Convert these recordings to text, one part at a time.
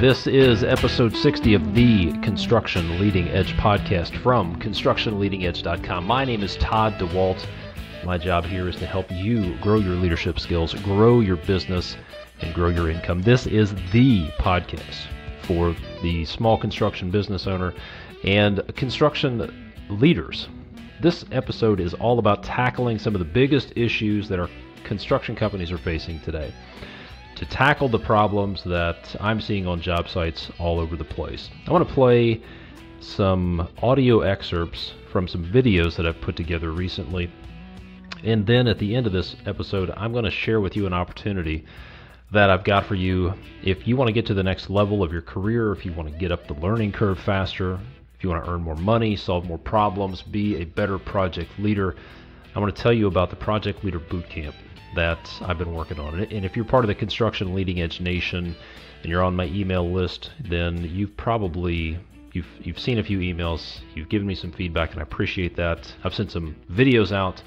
This is episode 60 of the Construction Leading Edge podcast from constructionleadingedge.com. My name is Todd DeWalt. My job here is to help you grow your leadership skills, grow your business, and grow your income. This is the podcast for the small construction business owner and construction leaders. This episode is all about tackling some of the biggest issues that our construction companies are facing today, to tackle the problems that I'm seeing on job sites all over the place. I want to play some audio excerpts from some videos that I've put together recently. And then at the end of this episode, I'm going to share with you an opportunity that I've got for you if you want to get to the next level of your career, if you want to get up the learning curve faster, if you want to earn more money, solve more problems, be a better project leader. I want to tell you about the Project Leader Bootcamp that I've been working on. And if you're part of the Construction Leading Edge Nation and you're on my email list, then you've seen a few emails, you've given me some feedback, and I appreciate that. I've sent some videos out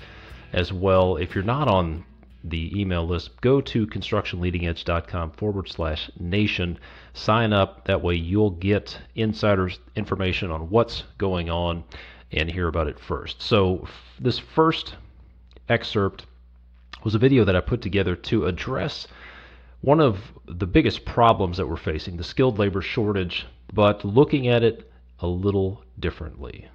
as well. If you're not on the email list, go to constructionleadingedge.com/nation, sign up. That way you'll get insiders information on what's going on and hear about it first. So this first excerpt was a video that I put together to address one of the biggest problems that we're facing, the skilled labor shortage, but looking at it a little differently.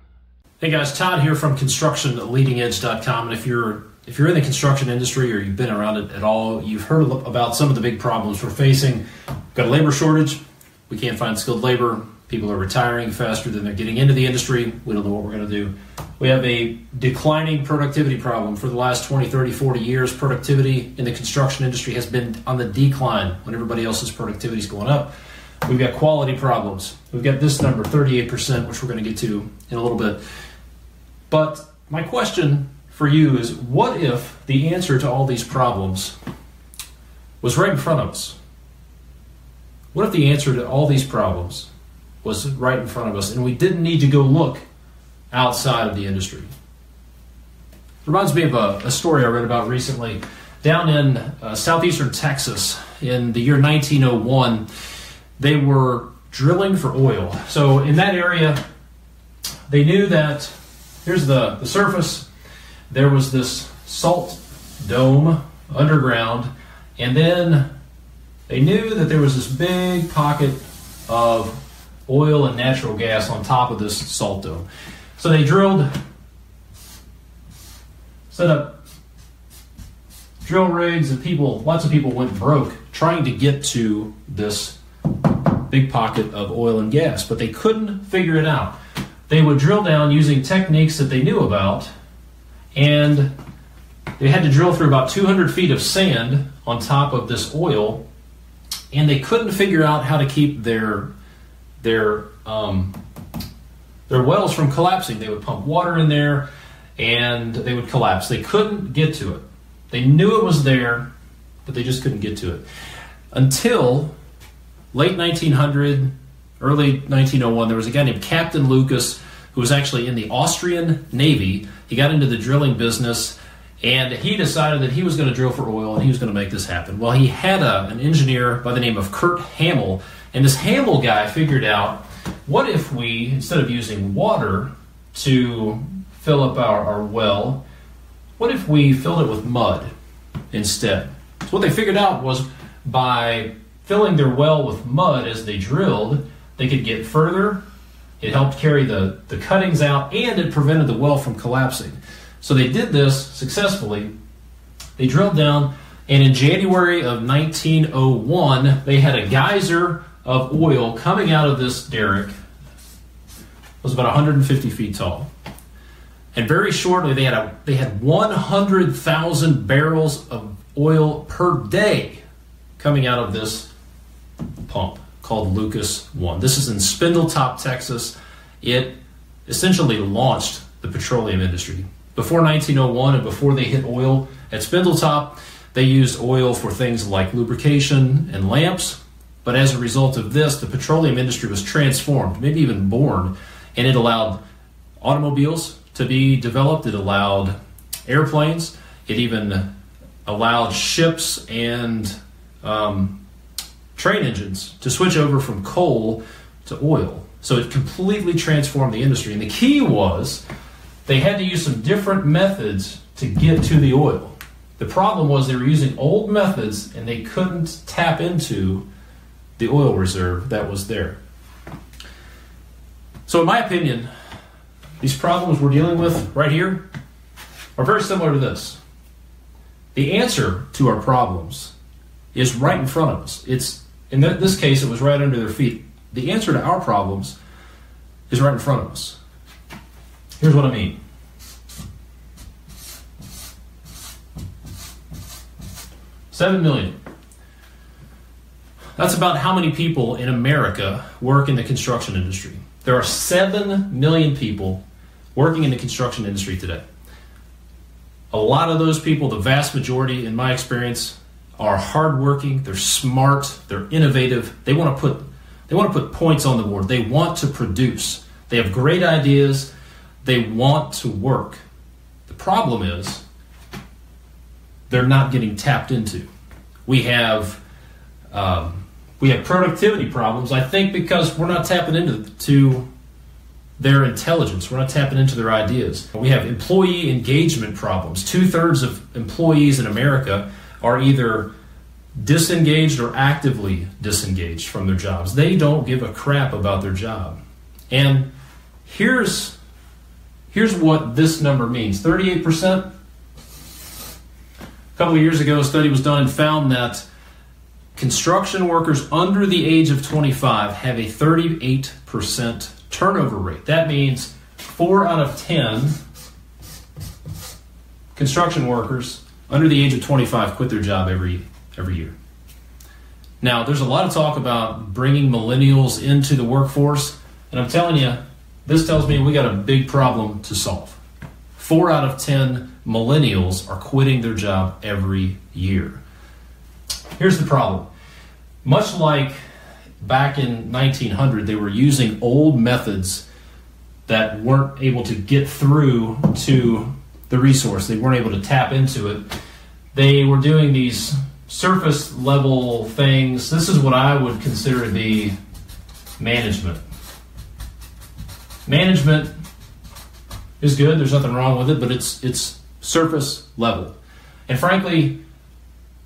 Hey guys, Todd here from constructionleadingedge.com, and if you're in the construction industry or you've been around it at all, you've heard about some of the big problems we're facing. We've got a labor shortage. We can't find skilled labor. People are retiring faster than they're getting into the industry. We don't know what we're going to do. We have a declining productivity problem. For the last 20, 30, 40 years, productivity in the construction industry has been on the decline when everybody else's productivity is going up. We've got quality problems. We've got this number, 38%, which we're going to get to in a little bit. But my question for you is, what if the answer to all these problems was right in front of us? What if the answer to all these problems was right in front of us and we didn't need to go look outside of the industry? It reminds me of a story I read about recently. Down in southeastern Texas in the year 1901, they were drilling for oil. So in that area, they knew that here's the surface. There was this salt dome underground, and then they knew that there was this big pocket of oil and natural gas on top of this salt dome. So they drilled, set up drill rigs, and lots of people went broke trying to get to this big pocket of oil and gas, but they couldn't figure it out. They would drill down using techniques that they knew about, and they had to drill through about 200 feet of sand on top of this oil, and they couldn't figure out how to keep their wells from collapsing. They would pump water in there, and they would collapse. They couldn't get to it. They knew it was there, but they just couldn't get to it. Until late 1900, early 1901, there was a guy named Captain Lucas who was actually in the Austrian Navy. He got into the drilling business, and he decided that he was going to drill for oil, and he was going to make this happen. Well, he had an engineer by the name of Kurt Hamill, and this Hamill guy figured out, what if we, instead of using water to fill up our well, what if we filled it with mud instead? So what they figured out was by filling their well with mud as they drilled, they could get further. It helped carry the cuttings out, and it prevented the well from collapsing. So they did this successfully. They drilled down, and in January of 1901, they had a geyser of oil coming out of this derrick. It was about 150 feet tall. And very shortly, they had 100,000 barrels of oil per day coming out of this pump called Lucas 1. This is in Spindletop, Texas. It essentially launched the petroleum industry. Before 1901 and before they hit oil at Spindletop, they used oil for things like lubrication and lamps. But as a result of this, the petroleum industry was transformed, maybe even born, and it allowed automobiles to be developed. It allowed airplanes. It even allowed ships and train engines to switch over from coal to oil. So it completely transformed the industry. And the key was they had to use some different methods to get to the oil. The problem was they were using old methods and they couldn't tap into the oil reserve that was there. So in my opinion, these problems we're dealing with right here are very similar to this. The answer to our problems is right in front of us. In this case, it was right under their feet. The answer to our problems is right in front of us. Here's what I mean. $7 million. That's about how many people in America work in the construction industry. There are 7 million people working in the construction industry today. A lot of those people, the vast majority in my experience, are hardworking, they're smart, they're innovative. They want to put points on the board. They want to produce. They have great ideas. They want to work. The problem is they're not getting tapped into. We have productivity problems, I think, because we're not tapping into their intelligence. We're not tapping into their ideas. We have employee engagement problems. 2/3 of employees in America are either disengaged or actively disengaged from their jobs. They don't give a crap about their job. And here's what this number means. 38%. A couple of years ago, a study was done and found that construction workers under the age of 25 have a 38% turnover rate. That means 4 out of 10 construction workers under the age of 25 quit their job every year. Now, there's a lot of talk about bringing millennials into the workforce, and I'm telling you, this tells me we got a big problem to solve. 4 out of 10 millennials are quitting their job every year. Here's the problem. Much like back in 1900, they were using old methods that weren't able to get through to the resource. They weren't able to tap into it. They were doing these surface level things. This is what I would consider to be management. Management is good. There's nothing wrong with it, but it's surface level. And frankly,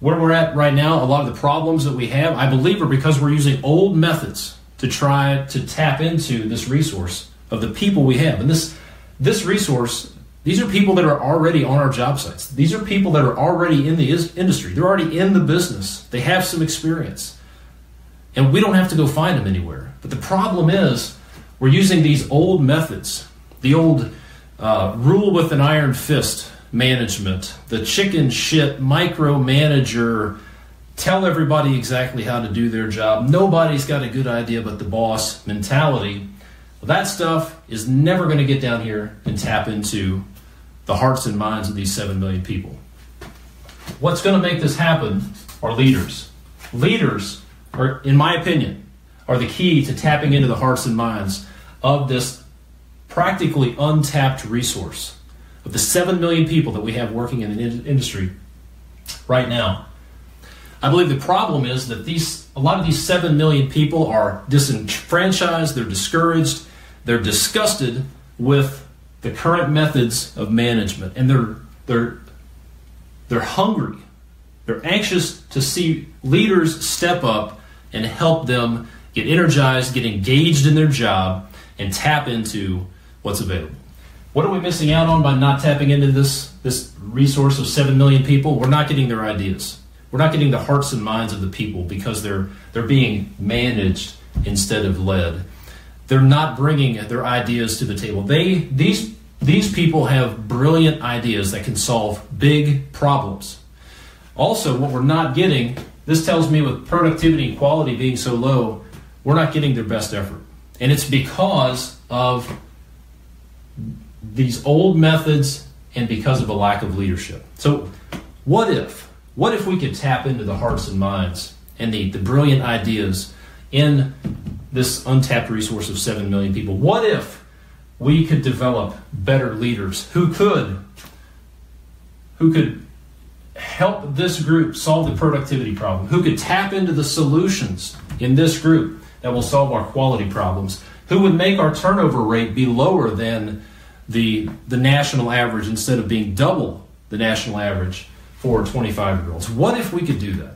where we're at right now, a lot of the problems that we have, I believe, are because we're using old methods to try to tap into this resource of the people we have. And this resource, these are people that are already on our job sites. These are people that are already in the industry. They're already in the business. They have some experience. And we don't have to go find them anywhere. But the problem is we're using these old methods, the old rule with an iron fist management, the chicken shit micromanager, tell everybody exactly how to do their job. Nobody's got a good idea but the boss mentality. That stuff is never going to get down here and tap into the hearts and minds of these 7 million people. What's going to make this happen are leaders. Leaders are, in my opinion, are the key to tapping into the hearts and minds of this practically untapped resource of the 7 million people that we have working in the industry right now. I believe the problem is that a lot of these 7 million people are disenfranchised, they're discouraged, they're disgusted with the current methods of management, and they're hungry. They're anxious to see leaders step up and help them get energized, get engaged in their job, and tap into what's available. What are we missing out on by not tapping into this resource of 7 million people? We're not getting their ideas. We're not getting the hearts and minds of the people because they're being managed instead of led. They're not bringing their ideas to the table. These people have brilliant ideas that can solve big problems. Also, what we're not getting, this tells me with productivity and quality being so low, we're not getting their best effort. And it's because of these old methods and because of a lack of leadership. So what if we could tap into the hearts and minds and the brilliant ideas in this untapped resource of 7 million people? What if we could develop better leaders who could help this group solve the productivity problem? Who could tap into the solutions in this group that will solve our quality problems? Who would make our turnover rate be lower than the national average instead of being double the national average for 25-year-olds? What if we could do that?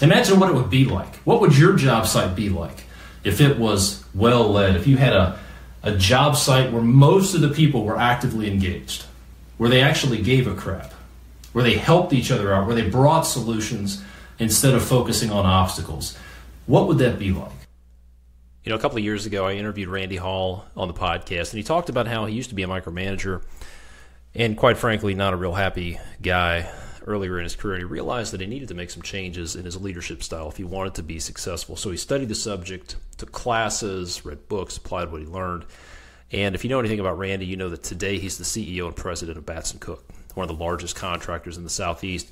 Imagine what it would be like. What would your job site be like if it was well led, if you had a job site where most of the people were actively engaged, where they actually gave a crap, where they helped each other out, where they brought solutions instead of focusing on obstacles? What would that be like? You know, a couple of years ago, I interviewed Randy Hall on the podcast, and he talked about how he used to be a micromanager and, quite frankly, not a real happy guy earlier in his career. And he realized that he needed to make some changes in his leadership style if he wanted to be successful. So he studied the subject, took classes, read books, applied what he learned. And if you know anything about Randy, you know that today he's the CEO and president of Batson Cook, one of the largest contractors in the Southeast.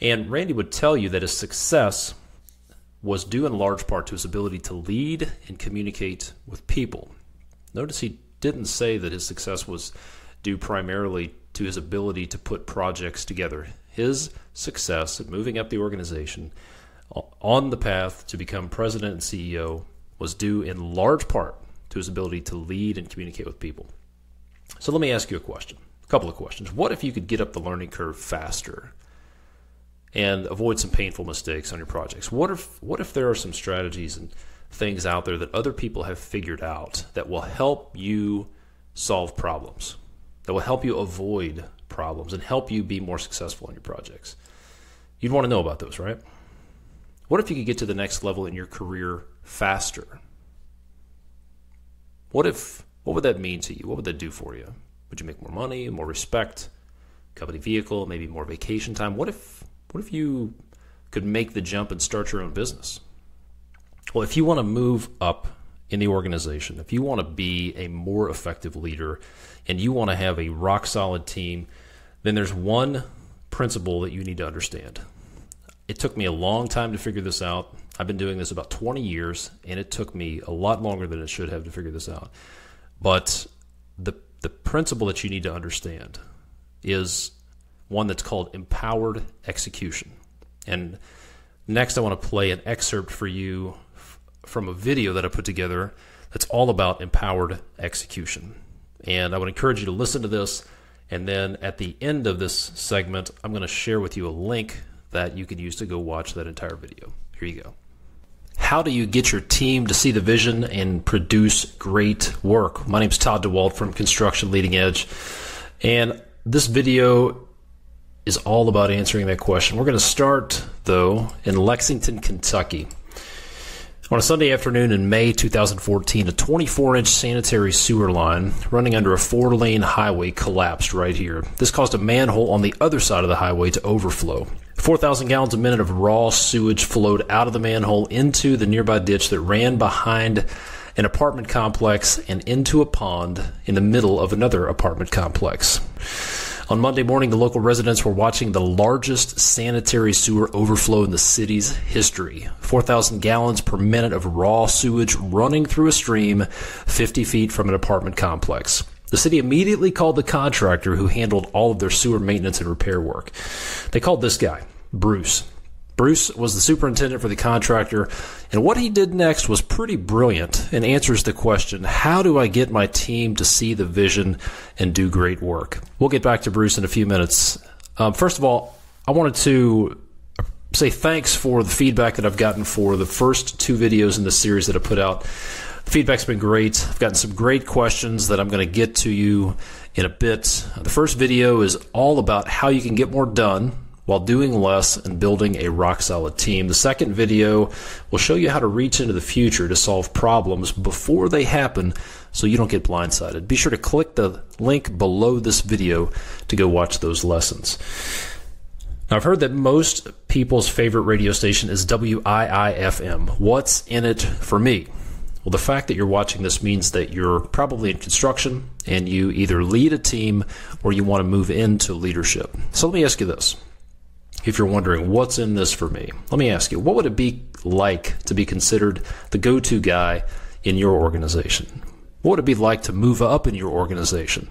And Randy would tell you that his success was due in large part to his ability to lead and communicate with people. Notice he didn't say that his success was due primarily to his ability to put projects together. His success at moving up the organization on the path to become president and CEO was due in large part to his ability to lead and communicate with people. So let me ask you a couple of questions. What if you could get up the learning curve faster and avoid some painful mistakes on your projects? What if there are some strategies and things out there that other people have figured out that will help you solve problems, that will help you avoid problems and help you be more successful in your projects? You'd want to know about those, right? What if you could get to the next level in your career faster? What would that mean to you? What would that do for you? Would you make more money, more respect, company vehicle, maybe more vacation time? What if you could make the jump and start your own business? Well, if you want to move up in the organization, if you want to be a more effective leader and you want to have a rock-solid team, then there's one principle that you need to understand. It took me a long time to figure this out. I've been doing this about 20 years, and it took me a lot longer than it should have to figure this out. But the principle that you need to understand is one that's called empowered execution. And next I want to play an excerpt for you from a video that I put together that's all about empowered execution. And I would encourage you to listen to this, and then at the end of this segment, I'm going to share with you a link that you can use to go watch that entire video. Here you go. How do you get your team to see the vision and produce great work? My name is Todd DeWalt from Construction Leading Edge, and this video is all about answering that question. We're going to start, though, in Lexington, Kentucky. On a Sunday afternoon in May 2014, a 24-inch sanitary sewer line running under a 4-lane highway collapsed right here. This caused a manhole on the other side of the highway to overflow. 4,000 gallons a minute of raw sewage flowed out of the manhole into the nearby ditch that ran behind an apartment complex and into a pond in the middle of another apartment complex. On Monday morning, the local residents were watching the largest sanitary sewer overflow in the city's history. 4,000 gallons per minute of raw sewage running through a stream 50 feet from an apartment complex. The city immediately called the contractor who handled all of their sewer maintenance and repair work. They called this guy, Bruce. Bruce was the superintendent for the contractor, and what he did next was pretty brilliant and answers the question, how do I get my team to see the vision and do great work? We'll get back to Bruce in a few minutes. First of all, I wanted to say thanks for the feedback that I've gotten for the first 2 videos in this series that I put out. The feedback's been great. I've gotten some great questions that I'm going to get to you in a bit. The first video is all about how you can get more done while doing less and building a rock-solid team. The second video will show you how to reach into the future to solve problems before they happen so you don't get blindsided. Be sure to click the link below this video to go watch those lessons. Now, I've heard that most people's favorite radio station is WIIFM. What's in it for me? Well, the fact that you're watching this means that you're probably in construction and you either lead a team or you want to move into leadership. So let me ask you this. If you're wondering, what's in this for me? Let me ask you, what would it be like to be considered the go-to guy in your organization? What would it be like to move up in your organization,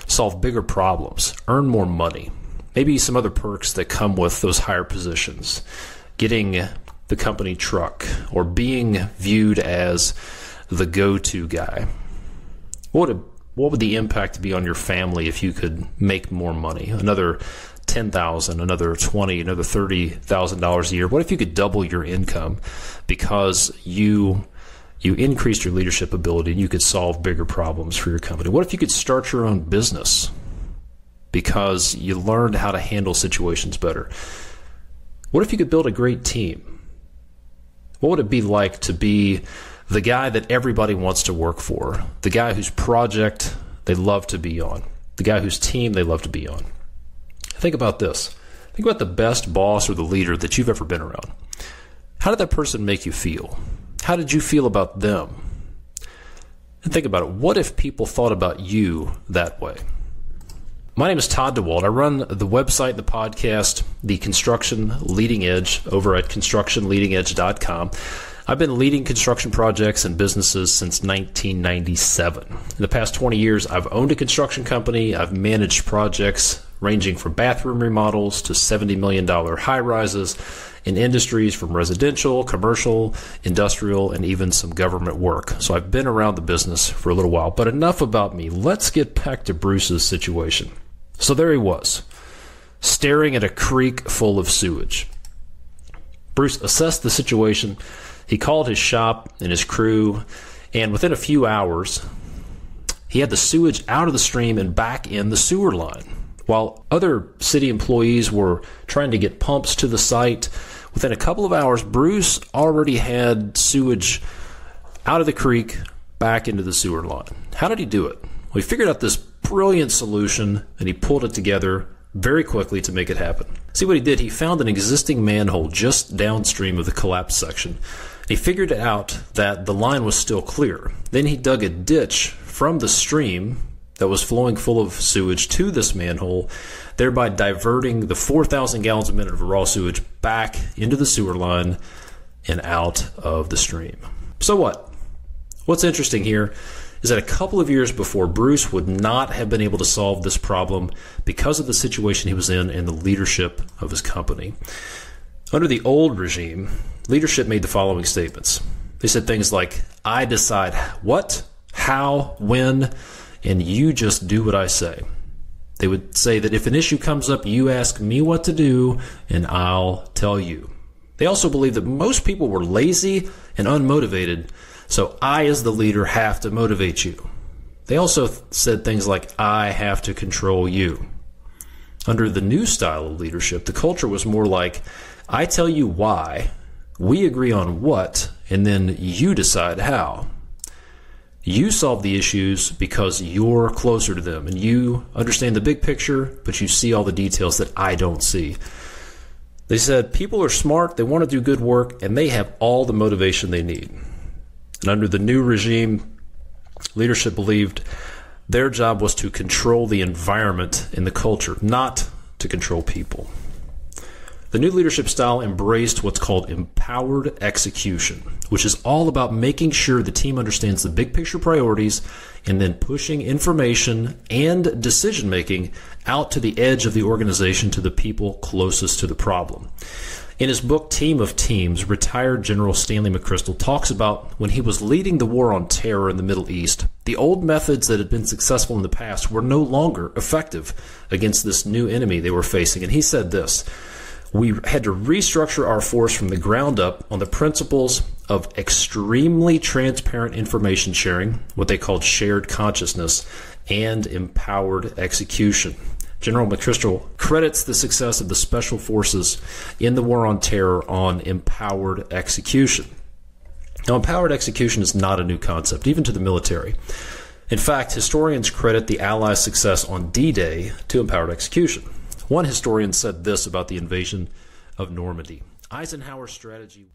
solve bigger problems, earn more money? maybe some other perks that come with those higher positions, getting the company truck, or being viewed as the go-to guy. What would the impact be on your family if you could make more money? Another $10,000, another $20,000, another $30,000 a year. What if you could double your income because you increased your leadership ability and you could solve bigger problems for your company? What if you could start your own business because you learned how to handle situations better? What if you could build a great team? What would it be like to be the guy that everybody wants to work for, the guy whose project they love to be on, the guy whose team they love to be on? Think about this. Think about the best boss or the leader that you've ever been around. How did that person make you feel? How did you feel about them? And think about it. What if people thought about you that way? My name is Todd DeWalt. I run the website, the podcast, The Construction Leading Edge, over at constructionleadingedge.com. I've been leading construction projects and businesses since 1997. In the past 20 years, I've owned a construction company. I've managed projects ranging from bathroom remodels to $70 million high-rises in industries from residential, commercial, industrial, and even some government work. So I've been around the business for a little while. But enough about me. Let's get back to Bruce's situation. So there he was, staring at a creek full of sewage. Bruce assessed the situation. He called his shop and his crew, and within a few hours, he had the sewage out of the stream and back in the sewer line. While other city employees were trying to get pumps to the site, within a couple of hours, Bruce already had sewage out of the creek back into the sewer line. How did he do it? Well, he figured out this brilliant solution, and he pulled it together very quickly to make it happen. See what he did? He found an existing manhole just downstream of the collapsed section. He figured out that the line was still clear. Then he dug a ditch from the stream that was flowing full of sewage to this manhole, thereby diverting the 4,000 gallons a minute of raw sewage back into the sewer line and out of the stream. So what? What's interesting here is that a couple of years before, Bruce would not have been able to solve this problem because of the situation he was in and the leadership of his company. Under the old regime, leadership made the following statements. They said things like, "I decide what, how, when, and you just do what I say." They would say that if an issue comes up, you ask me what to do, and I'll tell you. They also believed that most people were lazy and unmotivated, so I, as the leader, have to motivate you. They also said things like, "I have to control you." Under the new style of leadership, the culture was more like, "I tell you why, we agree on what, and then you decide how. You solve the issues because you're closer to them, and you understand the big picture, but you see all the details that I don't see." They said people are smart, they want to do good work, and they have all the motivation they need. And under the new regime, leadership believed their job was to control the environment and the culture, not to control people. The new leadership style embraced what's called empowered execution, which is all about making sure the team understands the big picture priorities and then pushing information and decision-making out to the edge of the organization to the people closest to the problem. In his book, Team of Teams, retired General Stanley McChrystal talks about when he was leading the war on terror in the Middle East, the old methods that had been successful in the past were no longer effective against this new enemy they were facing. And he said this: "We had to restructure our force from the ground up on the principles of extremely transparent information sharing," what they called shared consciousness, "and empowered execution." General McChrystal credits the success of the Special Forces in the war on terror on empowered execution. Now, empowered execution is not a new concept, even to the military. In fact, historians credit the Allies' success on D-Day to empowered execution. One historian said this about the invasion of Normandy: Eisenhower's strategy.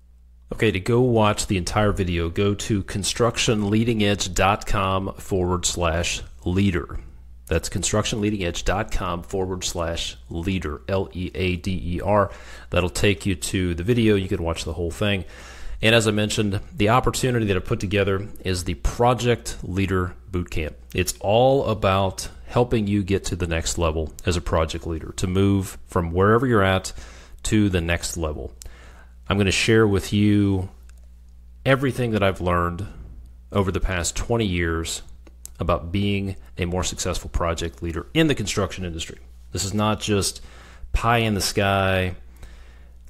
Okay, to go watch the entire video, go to constructionleadingedge.com/leader. That's constructionleadingedge.com/leader, Leader. That'll take you to the video. You can watch the whole thing. And as I mentioned, the opportunity that I put together is the Project Leader Bootcamp. It's all about helping you get to the next level as a project leader, to move from wherever you're at to the next level. I'm going to share with you everything that I've learned over the past 20 years about being a more successful project leader in the construction industry. This is not just pie in the sky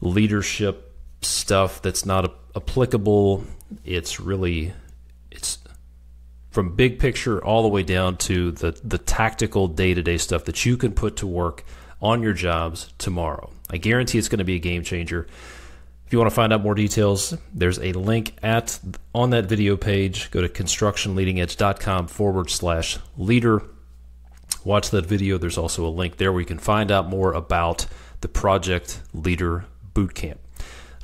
leadership stuff that's not applicable. It's from big picture all the way down to the tactical day-to-day stuff that you can put to work on your jobs tomorrow. I guarantee it's going to be a game changer. If you want to find out more details, there's a link on that video page. Go to constructionleadingedge.com/leader. Watch that video. There's also a link there where you can find out more about the Project Leader Bootcamp.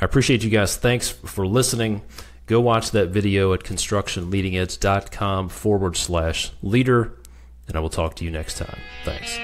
I appreciate you guys. Thanks for listening. Go watch that video at constructionleadingedge.com/leader, and I will talk to you next time. Thanks.